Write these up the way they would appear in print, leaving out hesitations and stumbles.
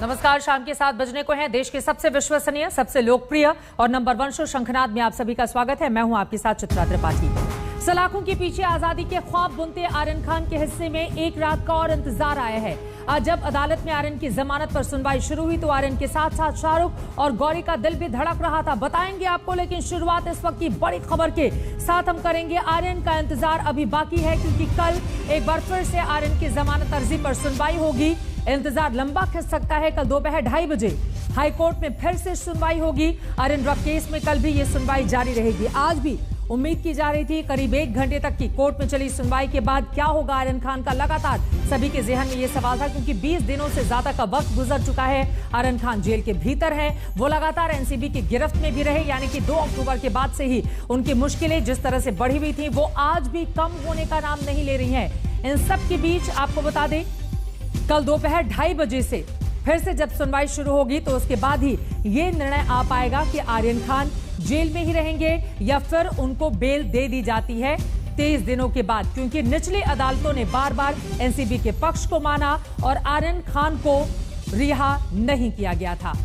नमस्कार, शाम के 7 बजने को है। देश के सबसे विश्वसनीय, सबसे लोकप्रिय और नंबर 1 शो शंखनाद में आप सभी का स्वागत है। मैं हूं आपके साथ चित्रा त्रिपाठी। सलाखों के पीछे आजादी के ख्वाब बुनते आर्यन खान के हिस्से में एक रात का और इंतजार आया है। आज जब अदालत में आर्यन की जमानत पर सुनवाई शुरू हुई तो आर्यन के साथ साथ शाहरुख और गौरी का दिल भी धड़क रहा था। बताएंगे आपको, लेकिन शुरुआत इस वक्त की बड़ी खबर के साथ हम करेंगे। आर्यन का इंतजार अभी बाकी है क्योंकि कल एक बार फिर से आर्यन की जमानत अर्जी पर सुनवाई होगी। इंतजार लंबा खिंच सकता है। कल दोपहर 2:30 बजे हाईकोर्ट में फिर से सुनवाई होगी। आर्यन ड्रग केस में कल भी ये सुनवाई जारी रहेगी। आज भी उम्मीद की जा रही थी करीब 1 घंटे तक की कोर्ट में चली सुनवाई के बाद क्या होगा आर्यन खान का। लगातार सभी के जहन में ये सवाल था क्योंकि 20 दिनों से ज्यादा का वक्त गुजर चुका है। आर्यन खान जेल के भीतर है। वो लगातार एनसीबी की गिरफ्त में भी रहे, यानी कि 2 अक्टूबर के बाद से ही उनकी मुश्किलें जिस तरह से बढ़ी हुई थी वो आज भी कम होने का नाम नहीं ले रही हैं। इन सब के बीच आपको बता दें, कल दोपहर 2:30 बजे से फिर से जब सुनवाई शुरू होगी तो उसके बाद ही ये निर्णय आ पाएगा कि आर्यन खान जेल में ही रहेंगे या फिर उनको बेल दे दी जाती है 23 दिनों के बाद, क्योंकि निचली अदालतों ने बार बार एनसीबी के पक्ष को माना और आर्यन खान को रिहा नहीं किया गया था।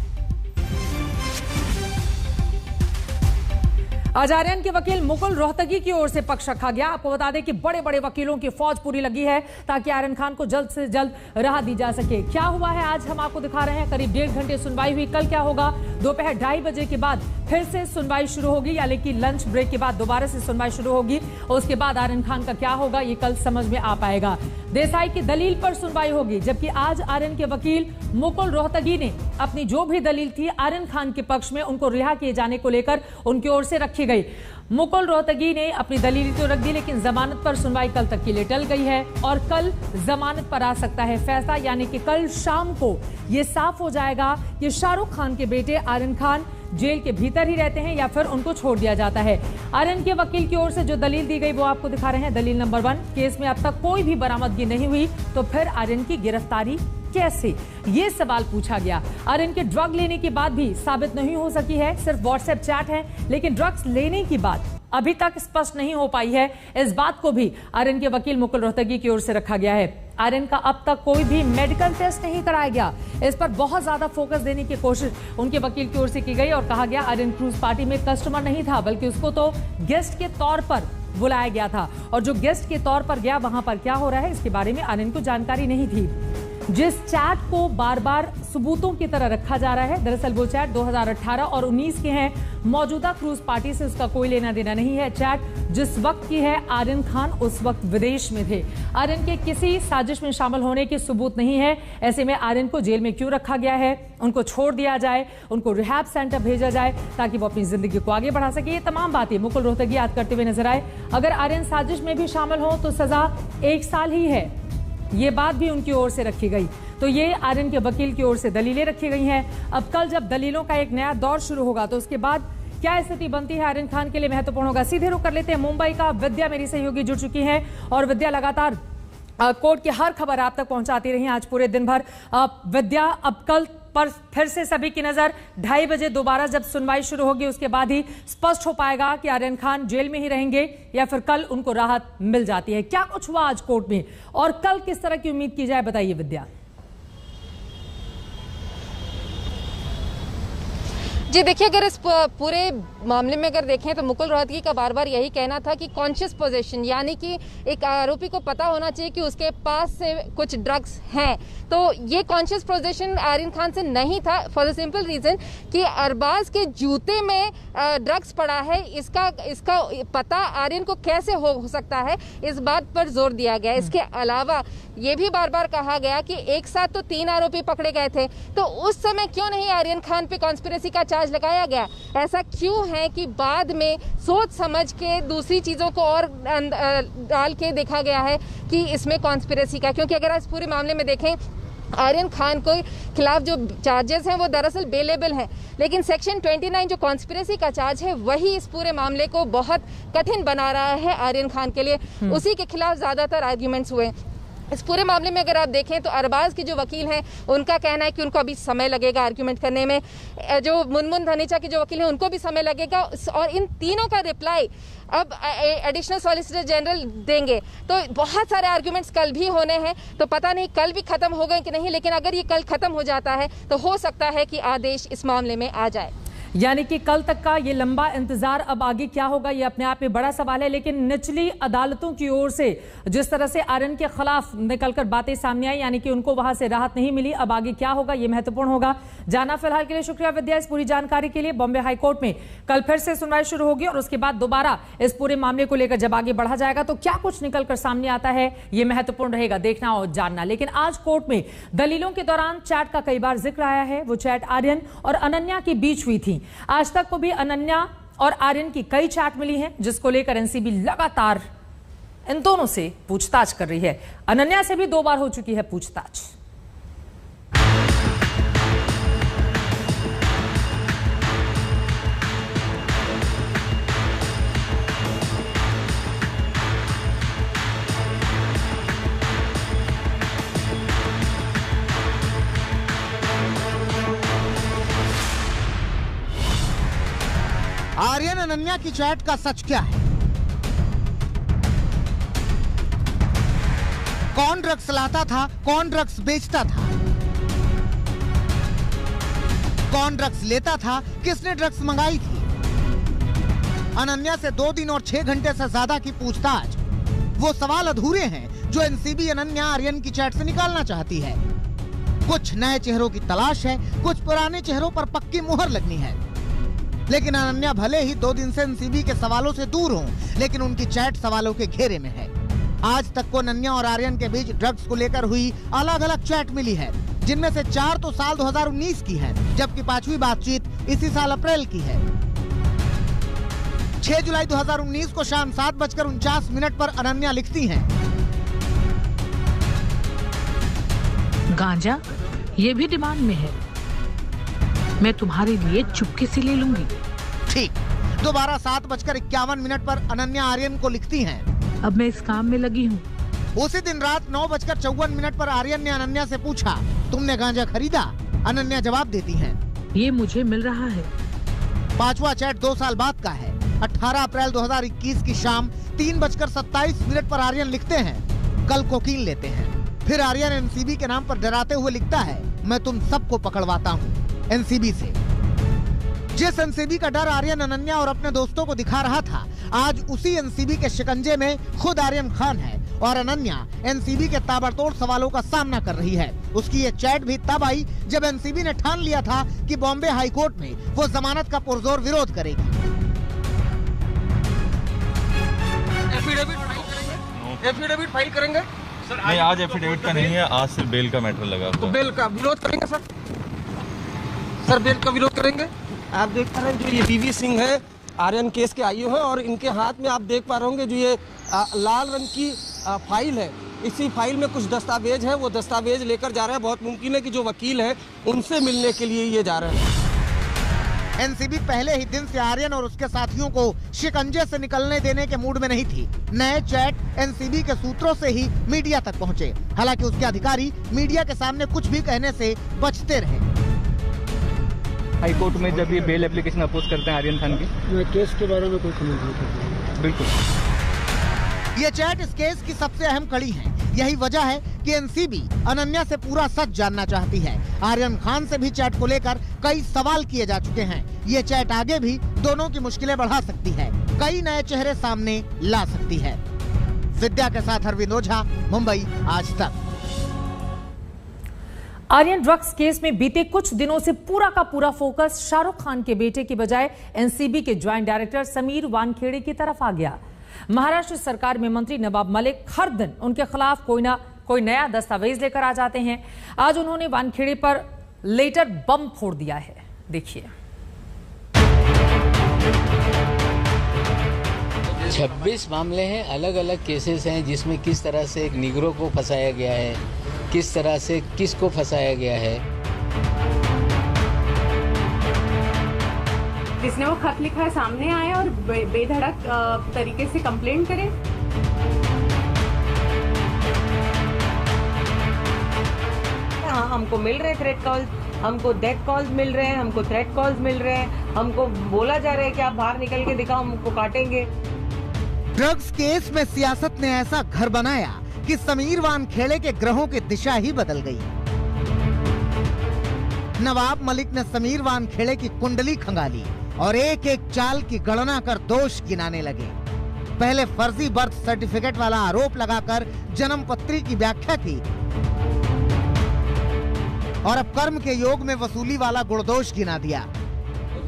आज आर्यन के वकील मुकुल रोहतगी की ओर से पक्ष रखा गया। आपको बता दें कि बड़े बड़े वकीलों की फौज पूरी लगी है ताकि आर्यन खान को जल्द से जल्द राहत दी जा सके। क्या हुआ है आज हम आपको दिखा रहे हैं। करीब 1.5 घंटे सुनवाई हुई। कल क्या होगा, दोपहर 2:30 बजे के बाद फिर से सुनवाई शुरू होगी, यानी कि लंच ब्रेक के बाद दोबारा से सुनवाई शुरू होगी। और उसके बाद आर्यन खान का क्या होगा ये कल समझ में आ पाएगा। देसाई की दलील पर सुनवाई होगी, जबकि आज आर्यन के वकील मुकुल रोहतगी ने अपनी जो भी दलील थी आर्यन खान के पक्ष में उनको रिहा किए जाने को लेकर उनकी ओर से रखी गई। मुकुल रोहतगी ने अपनी दलील तो रख दी, लेकिन जमानत पर सुनवाई कल तक के लिए टल गई है और कल जमानत पर आ सकता है फैसला, यानी कि कल शाम को यह साफ हो जाएगा कि शाहरुख खान के बेटे आर्यन खान जेल के भीतर ही रहते हैं या फिर उनको छोड़ दिया जाता है। आर्यन के वकील की ओर से जो दलील दी गई वो आपको दिखा रहे हैं। दलील नंबर 1, केस में अब तक कोई भी बरामदगी नहीं हुई तो फिर आर्यन की गिरफ्तारी कैसे, ये सवाल पूछा गया। आर्यन के ड्रग लेने की बात भी साबित नहीं हो सकी है, सिर्फ व्हाट्सएप चैट है, लेकिन ड्रग्स लेने की बात अभी तक स्पष्ट नहीं हो पाई है। इस बात को भी आर्यन के वकील मुकुल रोहतगी की ओर से रखा गया है। आर्यन का अब तक कोई भी मेडिकल टेस्ट नहीं कराया गया। इस पर बहुत ज्यादा फोकस देने की कोशिश उनके वकील की ओर से की गई और कहा गया आर्यन क्रूज पार्टी में कस्टमर नहीं था, बल्कि उसको तो गेस्ट के तौर पर बुलाया गया था और जो गेस्ट के तौर पर गया वहां पर क्या हो रहा है इसके बारे में आर्यन को जानकारी नहीं थी। जिस चैट को बार बार सबूतों की तरह रखा जा रहा है, दरअसल वो चैट 2018 और 19 के हैं। मौजूदा क्रूज पार्टी से उसका कोई लेना देना नहीं है। चैट जिस वक्त की है, आर्यन खान उस वक्त विदेश में थे। आर्यन के किसी साजिश में शामिल होने के सबूत नहीं है। ऐसे में आर्यन को जेल में क्यों रखा गया है, उनको छोड़ दिया जाए, उनको रिहैब सेंटर भेजा जाए ताकि वो अपनी जिंदगी को आगे बढ़ा सके। ये तमाम बातें मुकुल रोहतगी याद करते हुए नजर आए। अगर आर्यन साजिश में भी शामिल हो तो सजा 1 साल ही है, ये बात भी उनकी ओर से रखी गई। तो ये आर्यन के वकील की ओर से दलीलें रखी गई हैं। अब कल जब दलीलों का एक नया दौर शुरू होगा तो उसके बाद क्या स्थिति बनती है आर्यन खान के लिए महत्वपूर्ण होगा। सीधे रुख कर लेते हैं मुंबई का। विद्या मेरी सहयोगी जुड़ चुकी हैं और विद्या लगातार कोर्ट की हर खबर आप तक पहुंचाती रही आज पूरे दिन भर। विद्या, अब कल पर फिर से सभी की नजर 2:30 बजे दोबारा जब सुनवाई शुरू होगी उसके बाद ही स्पष्ट हो पाएगा कि आर्यन खान जेल में ही रहेंगे या फिर कल उनको राहत मिल जाती है। क्या कुछ हुआ आज कोर्ट में और कल किस तरह की उम्मीद की जाए, बताइए विद्या। जी देखिए, अगर इस पूरे मामले में अगर देखें तो मुकुल रोहतगी का बार बार यही कहना था कि कॉन्शियस पोजेशन, यानी कि एक आरोपी को पता होना चाहिए कि उसके पास से कुछ ड्रग्स हैं। तो ये कॉन्शियस पोजेशन आर्यन खान से नहीं था, फॉर द सिंपल रीजन कि अरबाज के जूते में ड्रग्स पड़ा है। इसका पता आर्यन को कैसे हो सकता है, इस बात पर जोर दिया गया। इसके अलावा ये भी बार बार कहा गया कि एक साथ तो 3 आरोपी पकड़े गए थे, तो उस समय क्यों नहीं आर्यन खान पे कॉन्स्पिरेसी का चार्ज लगाया गया। ऐसा क्यों है कि बाद में सोच समझ के दूसरी चीजों को और डाल के देखा गया है कि इसमें कॉन्स्पिरेसी का, क्योंकि अगर इस पूरे मामले में देखें आर्यन खान के खिलाफ जो चार्जेस हैं वो दरअसल बेलेबल हैं, लेकिन सेक्शन 29 जो कॉन्स्पिरेसी का चार्ज है वही इस पूरे मामले को बहुत कठिन बना रहा है आर्यन खान के लिए। उसी के खिलाफ ज्यादातर आर्ग्यूमेंट्स हुए। इस पूरे मामले में अगर आप देखें तो अरबाज के जो वकील हैं उनका कहना है कि उनको अभी समय लगेगा आर्ग्यूमेंट करने में। जो मुनमुन धनीचा के जो वकील हैं उनको भी समय लगेगा और इन तीनों का रिप्लाई अब एडिशनल सॉलिसिटर जनरल देंगे। तो बहुत सारे आर्ग्यूमेंट्स कल भी होने हैं, तो पता नहीं कल भी खत्म हो गए कि नहीं, लेकिन अगर ये कल खत्म हो जाता है तो हो सकता है कि आदेश इस मामले में आ जाए। यानी कि कल तक का ये लंबा इंतजार, अब आगे क्या होगा ये अपने आप में बड़ा सवाल है। लेकिन निचली अदालतों की ओर से जिस तरह से आर्यन के खिलाफ निकलकर बातें सामने आई, यानी कि उनको वहां से राहत नहीं मिली, अब आगे क्या होगा ये महत्वपूर्ण होगा जाना। फिलहाल के लिए शुक्रिया विद्या इस पूरी जानकारी के लिए। बॉम्बे हाईकोर्ट में कल फिर से सुनवाई शुरू होगी और उसके बाद दोबारा इस पूरे मामले को लेकर जब आगे बढ़ा जाएगा तो क्या कुछ निकलकर सामने आता है ये महत्वपूर्ण रहेगा देखना और जानना। लेकिन आज कोर्ट में दलीलों के दौरान चैट का कई बार जिक्र आया है। वो चैट आर्यन और अनन्या के बीच हुई थी। आज तक को भी अनन्या और आर्यन की कई चैट मिली हैं, जिसको लेकर एनसीबी लगातार इन दोनों से पूछताछ कर रही है। अनन्या से भी 2 बार हो चुकी है पूछताछ। आर्यन अनन्या की चैट का सच क्या है? कौन ड्रग्स लाता था, कौन ड्रग्स बेचता था, कौन ड्रग्स लेता था, किसने ड्रग्स मंगाई थी? अनन्या से 2 दिन और 6 घंटे से ज्यादा की पूछताछ। वो सवाल अधूरे हैं जो एनसीबी अनन्या आर्यन की चैट से निकालना चाहती है। कुछ नए चेहरों की तलाश है, कुछ पुराने चेहरों पर पक्की मुहर लगनी है। लेकिन अनन्या भले ही 2 दिन से एनसीबी के सवालों से दूर हों, लेकिन उनकी चैट सवालों के घेरे में है। आज तक को अनन्या और आर्यन के बीच ड्रग्स को लेकर हुई अलग अलग चैट मिली है, जिनमें से 4 तो साल 2019 की है, जबकि 5वीं बातचीत इसी साल अप्रैल की है। 6 जुलाई 2019 को शाम 7:49 पर अनन्या लिखती हैं, गांजा ये भी डिमांड में है, मैं तुम्हारे लिए चुपके से ले लूंगी। ठीक। दोबारा 7:51 पर अनन्या आर्यन को लिखती हैं, अब मैं इस काम में लगी हूँ। उसी दिन रात 9:54 पर आर्यन ने अनन्या से पूछा, तुमने गांजा खरीदा? अनन्या जवाब देती हैं, ये मुझे मिल रहा है। 5वां चैट 2 साल बाद का है। 18 अप्रैल 2021 की शाम 3:27 पर आर्यन लिखते हैं, कल कोकीन लेते हैं। फिर आर्यन एनसीबी के नाम पर डराते हुए लिखता है, मैं तुम सबको पकड़वाता हूँ एनसीबी से। जिस एनसीबी का डर आर्यन अनन्या और अपने दोस्तों को दिखा रहा था, आज उसी एनसीबी के शिकंजे में खुद आर्यन खान है और अनन्या एनसीबी के ताबड़तोड़ सवालों का सामना कर रही है। उसकी ये चैट भी तब आई जब एनसीबी ने ठान लिया था कि बॉम्बे हाईकोर्ट में वो जमानत का पुरजोर विरोध करेगी। एफिडेविट फाइल करेंगे सर? नहीं, आज एफिडेविट का नहीं है, आज सिर्फ बेल का मैटर लगा। तो बेल का विरोध करेंगे सर? सर बेल का विरोध करेंगे। आप देख पा रहे हैं जो ये बीवी सिंह है, आर्यन केस के आईओ हैं, और इनके हाथ में आप देख पा रहे होंगे जो ये लाल रंग की फाइल है। इसी फाइल में कुछ दस्तावेज है, वो दस्तावेज लेकर जा रहे हैं। बहुत मुमकिन है कि जो वकील है उनसे मिलने के लिए ये जा रहे हैं। एनसीबी पहले ही दिन से आर्यन और उसके साथियों को शिकंजे से निकलने देने के मूड में नहीं थी। नए चैट एनसीबी के सूत्रों से ही मीडिया तक पहुंचे। हालांकि उसके अधिकारी मीडिया के सामने कुछ भी कहने से बचते रहे। हाईकोर्ट में जब ये बेल एप्लीकेशन अपोज करते हैं आर्यन खान की, केस के बारे में कोई कमेंट नहीं करते। बिल्कुल, ये चैट इस केस की सबसे अहम कड़ी है। यही वजह है कि एनसीबी अनन्या से पूरा सच जानना चाहती है। आर्यन खान से भी चैट को लेकर कई सवाल किए जा चुके हैं। ये चैट आगे भी दोनों की मुश्किलें बढ़ा सकती है, कई नए चेहरे सामने ला सकती है। विद्या के साथ अरविंद ओझा, मुंबई आज तक। आर्यन ड्रग्स केस में बीते कुछ दिनों से पूरा का पूरा फोकस शाहरुख खान के बेटे की बजाय एनसीबी के ज्वाइंट डायरेक्टर समीर वानखेड़े की तरफ आ गया। महाराष्ट्र सरकार में मंत्री नवाब मलिक हर दिन उनके खिलाफ कोई नया दस्तावेज लेकर आ जाते हैं। आज उन्होंने वानखेड़े पर लेटर बम फोड़ दिया है, देखिए। 26 मामले हैं, अलग अलग केसेस हैं, जिसमें किस तरह से एक निगरों को फंसाया गया है, किस तरह से किसको फंसाया गया है। जिसने वो खत लिखा है सामने आए और बेधड़क तरीके से कंप्लेंट करें। हमको मिल रहे थ्रेट कॉल्स, हमको डेथ कॉल्स मिल रहे हैं, हमको थ्रेट कॉल्स मिल रहे हैं, हमको बोला जा रहा है कि आप बाहर निकल के दिखाओ, हमको काटेंगे। ड्रग्स केस में सियासत ने ऐसा घर बनाया कि समीर वानखेड़े के ग्रहों की दिशा ही बदल गई। नवाब मलिक ने समीर वानखेड़े की कुंडली खंगाली और एक एक चाल की गणना कर दोष गिनाने लगे। पहले फर्जी बर्थ सर्टिफिकेट वाला आरोप लगाकर जन्म पत्री की व्याख्या की और अब कर्म के योग में वसूली वाला गुणदोष गिना दिया।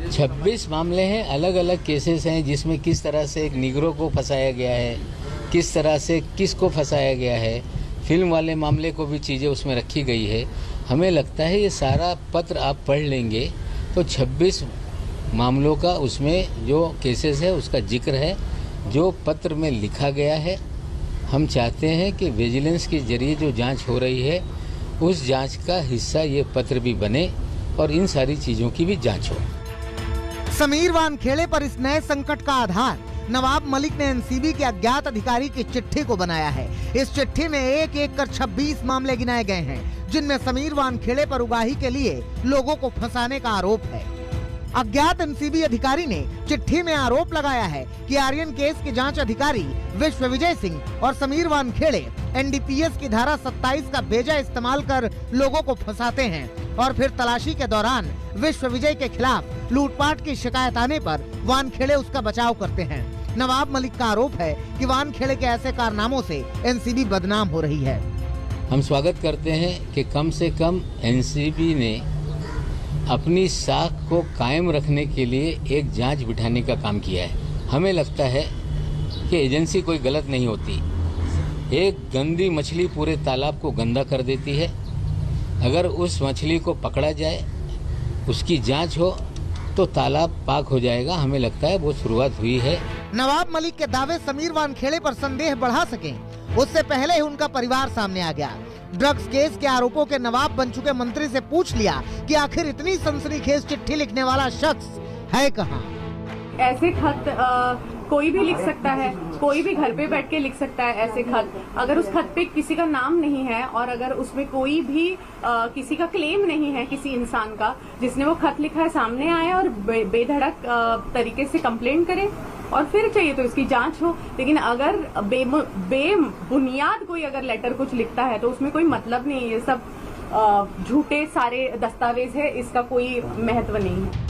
26 मामले हैं, अलग अलग केसेस हैं जिसमें किस तरह से एक निगरों को फंसाया गया है, किस तरह से किसको फंसाया गया है, फिल्म वाले मामले को भी चीज़ें उसमें रखी गई है। हमें लगता है ये सारा पत्र आप पढ़ लेंगे तो 26 मामलों का उसमें जो केसेस है उसका जिक्र है, जो पत्र में लिखा गया है। हम चाहते हैं कि विजिलेंस के जरिए जो जांच हो रही है उस जांच का हिस्सा ये पत्र भी बने और इन सारी चीज़ों की भी जांच हो। समीर वानखेड़े पर इस नए संकट का आधार नवाब मलिक ने एनसीबी के अज्ञात अधिकारी की चिट्ठी को बनाया है। इस चिट्ठी में एक एक कर 26 मामले गिनाए गए हैं जिनमें समीर वानखेड़े पर उगाही के लिए लोगों को फंसाने का आरोप है। अज्ञात एनसीबी अधिकारी ने चिट्ठी में आरोप लगाया है कि आर्यन केस के जांच अधिकारी विश्वविजय सिंह और समीर वानखेड़े एनडीपीएस की धारा 27 का बेजा इस्तेमाल कर लोगों को फंसाते हैं और फिर तलाशी के दौरान विश्वविजय के खिलाफ लूटपाट की शिकायत आने पर वानखेड़े उसका बचाव करते हैं। नवाब मलिक का आरोप है कि वानखेड़े के ऐसे कारनामों से एनसीबी बदनाम हो रही है। हम स्वागत करते हैं कि कम से कम एनसीबी ने अपनी साख को कायम रखने के लिए एक जांच बिठाने का काम किया है। हमें लगता है कि एजेंसी कोई गलत नहीं होती। एक गंदी मछली पूरे तालाब को गंदा कर देती है। अगर उस मछली को पकड़ा जाए, उसकी जांच हो तो तालाब पाक हो जाएगा। हमें लगता है वो शुरुआत हुई है। नवाब मलिक के दावे समीर वानखेड़े पर संदेह बढ़ा सकें, उससे पहले ही उनका परिवार सामने आ गया। ड्रग्स केस के आरोपों के नवाब बन चुके मंत्री से पूछ लिया कि आखिर इतनी सनसनीखेज चिट्ठी लिखने वाला शख्स है कहाँ। ऐसे खत कोई भी लिख सकता है, कोई भी घर पे बैठ के लिख सकता है ऐसे खत। अगर उस खत पे किसी का नाम नहीं है और अगर उसमें कोई भी किसी का क्लेम नहीं है, किसी इंसान का जिसने वो खत लिखा है, सामने आए और बेधड़क तरीके से कंप्लेंट करे और फिर चाहिए तो इसकी जांच हो। लेकिन अगर बेबुनियाद कोई अगर लेटर कुछ लिखता है तो उसमें कोई मतलब नहीं है। ये सब झूठे सारे दस्तावेज है, इसका कोई महत्व नहीं है।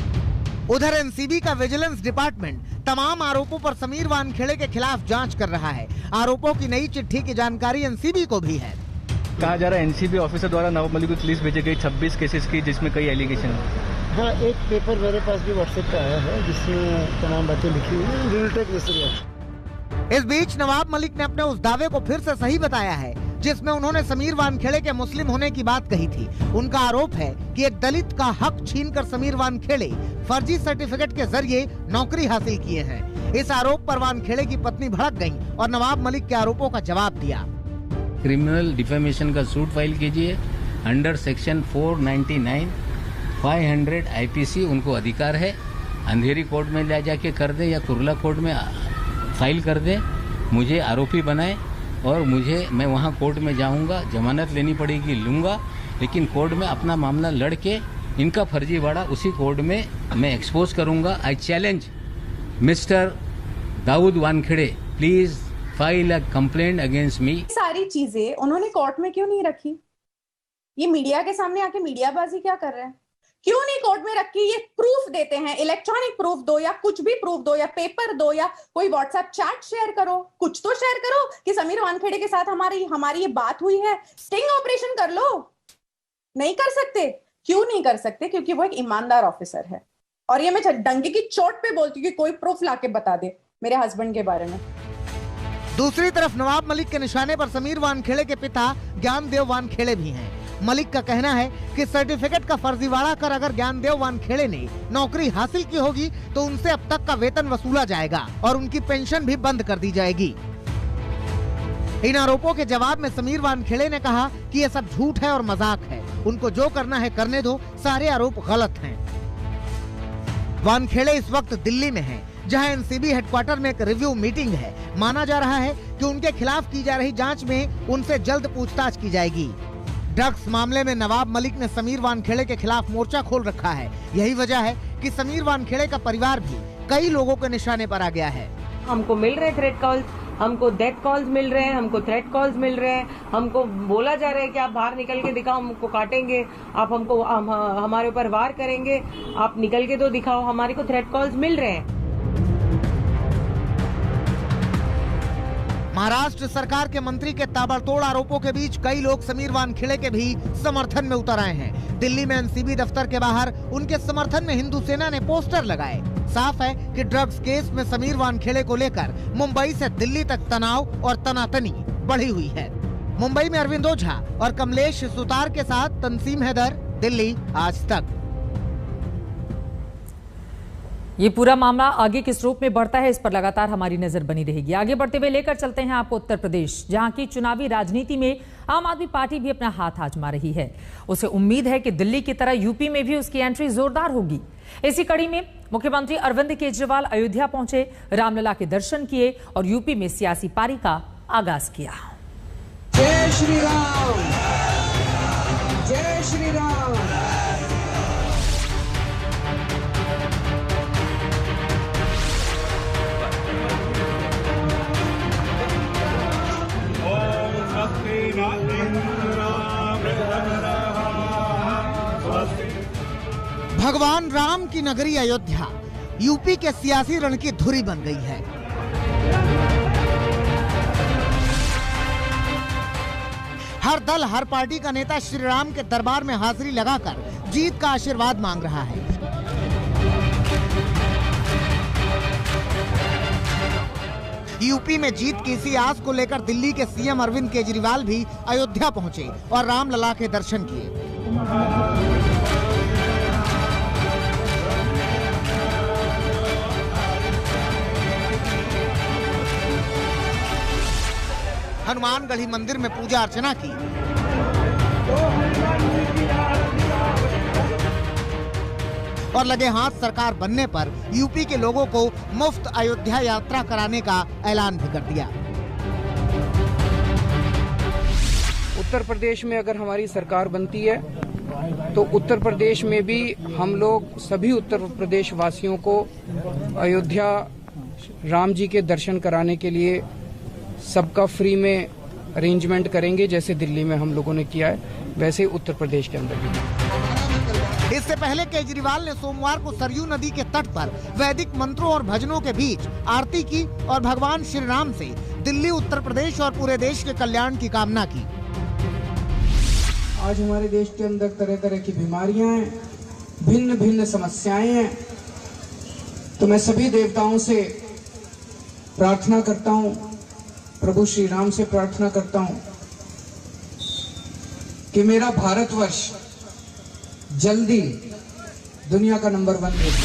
उधर एनसीबी का विजिलेंस डिपार्टमेंट तमाम आरोपों पर समीर वानखेड़े के खिलाफ जांच कर रहा है। आरोपों की नई चिट्ठी की जानकारी एनसीबी को भी है। कहा जा रहा है एनसीबी ऑफिसर द्वारा नवाब मलिक को एक लिस्ट भेजी गई 26 केसेस की जिसमें कई एलिगेशन है। हाँ, एक पेपर मेरे पास भी व्हाट्सएप पे आया है जिसमें तमाम बातें लिखी हुई है। रिलेटेड इस बीच नवाब मलिक ने अपने उस दावे को फिर से सही बताया है जिसमें उन्होंने समीर वानखेड़े के मुस्लिम होने की बात कही थी। उनका आरोप है कि एक दलित का हक छीनकर समीर वानखेड़े फर्जी सर्टिफिकेट के जरिए नौकरी हासिल किए हैं। इस आरोप पर वानखेड़े की पत्नी भड़क गयी और नवाब मलिक के आरोपों का जवाब दिया। क्रिमिनल डिफेमेशन का सूट फाइल कीजिए अंडर सेक्शन 499 500 आईपीसी। उनको अधिकार है, अंधेरी कोर्ट में ले जाके कर दे या कुर्ला कोर्ट में फाइल कर दे, मुझे आरोपी बनाए और मैं वहाँ कोर्ट में जाऊँगा, जमानत लेनी पड़ेगी लूँगा, लेकिन कोर्ट में अपना मामला लड़के इनका फर्जीवाड़ा उसी कोर्ट में मैं एक्सपोज करूँगा। I challenge mister Dawood Wankhede, please file a complaint against me. सारी चीजें उन्होंने कोर्ट में क्यों नहीं रखी? ये मीडिया के सामने आके मीडियाबाजी क्या कर रहे हैं? क्यों नहीं कोर्ट में रखी? ये प्रूफ देते हैं, इलेक्ट्रॉनिक प्रूफ दो या कुछ भी प्रूफ दो या पेपर दो या कोई व्हाट्सएप चैट शेयर करो, कुछ तो शेयर करो कि समीर वानखेड़े के साथ हमारी ये बात हुई है। स्टिंग ऑपरेशन कर लो। नहीं कर सकते। क्यों नहीं कर सकते? क्योंकि वो एक ईमानदार ऑफिसर है। और ये मैं डंके की चोट पे बोलती हूँ कि कोई प्रूफ लाके बता दे मेरे हस्बैंड के बारे में। दूसरी तरफ नवाब मलिक के निशाने पर समीर वानखेड़े के पिता ज्ञानदेव वानखेड़े भी हैं। मलिक का कहना है कि सर्टिफिकेट का फर्जीवाड़ा कर अगर ज्ञानदेव वानखेड़े ने नौकरी हासिल की होगी तो उनसे अब तक का वेतन वसूला जाएगा और उनकी पेंशन भी बंद कर दी जाएगी। इन आरोपों के जवाब में समीर वानखेड़े ने कहा कि ये सब झूठ है और मजाक है, उनको जो करना है करने दो, सारे आरोप गलत हैं। वानखेड़े इस वक्त दिल्ली में हैं, जहां एनसीबी हेडक्वार्टर में एक रिव्यू मीटिंग है। माना जा रहा है कि उनके खिलाफ की जा रही जांच में उनसे जल्द पूछताछ की जाएगी। ड्रग्स मामले में नवाब मलिक ने समीर वानखेड़े के खिलाफ मोर्चा खोल रखा है। यही वजह है कि समीर वानखेड़े का परिवार भी कई लोगों के निशाने पर आ गया है। हमको मिल रहे थ्रेट कॉल्स, हमको डेथ कॉल्स मिल रहे हैं, हमको थ्रेट कॉल्स मिल रहे हैं, हमको बोला जा रहा है कि आप बाहर निकल के दिखाओ, हमको काटेंगे, आप हमको हमारे ऊपर वार करेंगे, आप निकल के तो दिखाओ। हमारे को थ्रेट कॉल्स मिल रहे हैं। महाराष्ट्र सरकार के मंत्री के ताबड़तोड़ आरोपों के बीच कई लोग समीर वानखेड़े के भी समर्थन में उतर आए हैं। दिल्ली में एनसीबी दफ्तर के बाहर उनके समर्थन में हिंदू सेना ने पोस्टर लगाए। साफ है कि ड्रग्स केस में समीर वानखेड़े को लेकर मुंबई से दिल्ली तक तनाव और तनातनी बढ़ी हुई है। मुंबई में अरविंद ओझा और कमलेश सुतार के साथ तंसीम हैदर, दिल्ली आज तक। ये पूरा मामला आगे किस रूप में बढ़ता है, इस पर लगातार हमारी नजर बनी रहेगी। आगे बढ़ते हुए लेकर चलते हैं आपको उत्तर प्रदेश, जहां की चुनावी राजनीति में आम आदमी पार्टी भी अपना हाथ आजमा रही है। उसे उम्मीद है कि दिल्ली की तरह यूपी में भी उसकी एंट्री जोरदार होगी। इसी कड़ी में मुख्यमंत्री अरविंद केजरीवाल अयोध्या पहुंचे, रामलला के दर्शन किए और यूपी में सियासी पारी का आगाज किया। जय श्री राम, जय श्री राम। भगवान राम की नगरी अयोध्या यूपी के सियासी रण की धुरी बन गई है। हर दल, हर पार्टी का नेता श्री राम के दरबार में हाजिरी लगाकर जीत का आशीर्वाद मांग रहा है। यूपी में जीत की इसी आस को लेकर दिल्ली के सीएम अरविंद केजरीवाल भी अयोध्या पहुंचे और रामलला के दर्शन किए। हनुमानगढ़ी मंदिर में पूजा अर्चना की। और लगे हाथ सरकार बनने पर यूपी के लोगों को मुफ्त अयोध्या यात्रा कराने का ऐलान भी कर दिया। उत्तर प्रदेश में अगर हमारी सरकार बनती है तो उत्तर प्रदेश में भी हम लोग सभी उत्तर प्रदेश वासियों को अयोध्या राम जी के दर्शन कराने के लिए सबका फ्री में अरेंजमेंट करेंगे। जैसे दिल्ली में हम लोगों ने किया है वैसे उत्तर प्रदेश के अंदर भी। इससे पहले केजरीवाल ने सोमवार को सरयू नदी के तट पर वैदिक मंत्रों और भजनों के बीच आरती की और भगवान श्री राम से दिल्ली, उत्तर प्रदेश और पूरे देश के कल्याण की कामना की। आज हमारे देश के अंदर तरह तरह की बीमारियां हैं, भिन्न भिन्न समस्याएं हैं, तो मैं सभी देवताओं से प्रार्थना करता हूं, प्रभु श्री राम से प्रार्थना करता हूं कि मेरा भारतवर्ष जल्दी दुनिया का नंबर 1 देश।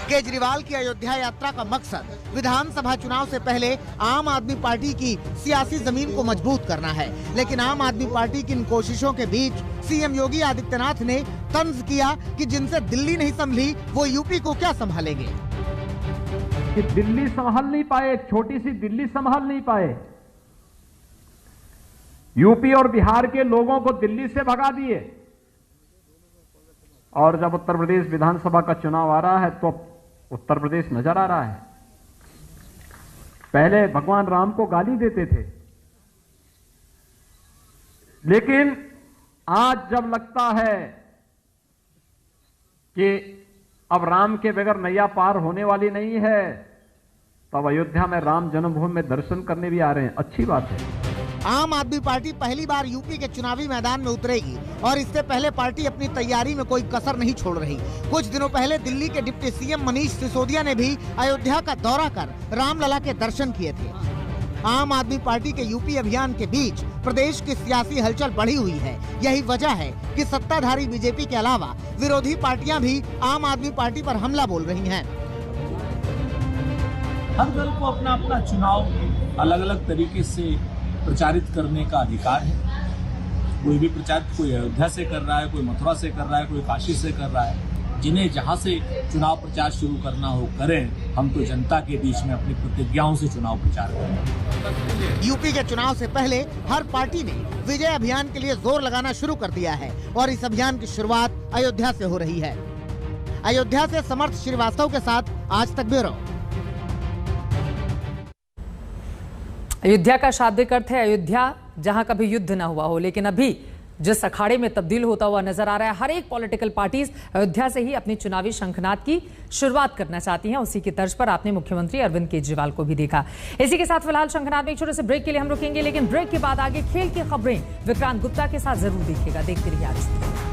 केजरीवाल की अयोध्या यात्रा का मकसद विधानसभा चुनाव से पहले आम आदमी पार्टी की सियासी जमीन को मजबूत करना है, लेकिन आम आदमी पार्टी की इन कोशिशों के बीच सीएम योगी आदित्यनाथ ने तंज किया कि जिनसे दिल्ली नहीं संभली वो यूपी को क्या संभालेंगे। कि दिल्ली संभाल नहीं पाए, छोटी सी दिल्ली संभाल नहीं पाए, यूपी और बिहार के लोगों को दिल्ली से भगा दिए। और जब उत्तर प्रदेश विधानसभा का चुनाव आ रहा है तो उत्तर प्रदेश नजर आ रहा है। पहले भगवान राम को गाली देते थे, लेकिन आज जब लगता है कि अब राम के बगैर नैया पार होने वाली नहीं है, तब अयोध्या में राम जन्मभूमि में दर्शन करने भी आ रहे हैं। अच्छी बात है। आम आदमी पार्टी पहली बार यूपी के चुनावी मैदान में उतरेगी और इससे पहले पार्टी अपनी तैयारी में कोई कसर नहीं छोड़ रही। कुछ दिनों पहले दिल्ली के डिप्टी सीएम मनीष सिसोदिया ने भी अयोध्या का दौरा कर रामलला के दर्शन किए थे। आम आदमी पार्टी के यूपी अभियान के बीच प्रदेश की सियासी हलचल बढ़ी हुई है। यही वजह है कि सत्ताधारी बीजेपी के अलावा विरोधी पार्टियां भी आम आदमी पार्टी पर हमला बोल रही हैं। हर दल को अपना अपना चुनाव अलग अलग तरीके से प्रचारित करने का अधिकार है। कोई भी प्रचारित कोई अयोध्या से कर रहा है, कोई मथुरा से कर रहा है, कोई काशी से कर रहा है। जिन्हें जहां से चुनाव प्रचार शुरू करना हो करें, हम तो जनता के बीच में अपनी प्रतिज्ञाओं से चुनाव प्रचार करें। यूपी के चुनाव से पहले हर पार्टी ने विजय अभियान के लिए जोर लगाना शुरू कर दिया है और इस अभियान की शुरुआत अयोध्या से हो रही है। अयोध्या से समर्थ श्रीवास्तव के साथ आज तक ब्यूरो। अयोध्या का शाब्दिक अर्थ है अयोध्या, जहां कभी युद्ध ना हुआ हो, लेकिन अभी जिस अखाड़े में तब्दील होता हुआ नजर आ रहा है, हर एक पॉलिटिकल पार्टीज अयोध्या से ही अपनी चुनावी शंखनाद की शुरुआत करना चाहती हैं। उसी की तर्ज पर आपने मुख्यमंत्री अरविंद केजरीवाल को भी देखा। इसी के साथ फिलहाल शंखनाद में एक छोटे से ब्रेक के लिए हम रुकेंगे, लेकिन ब्रेक के बाद आगे खेल की खबरें विक्रांत गुप्ता के साथ जरूर देखिएगा। देखते रहिए आज।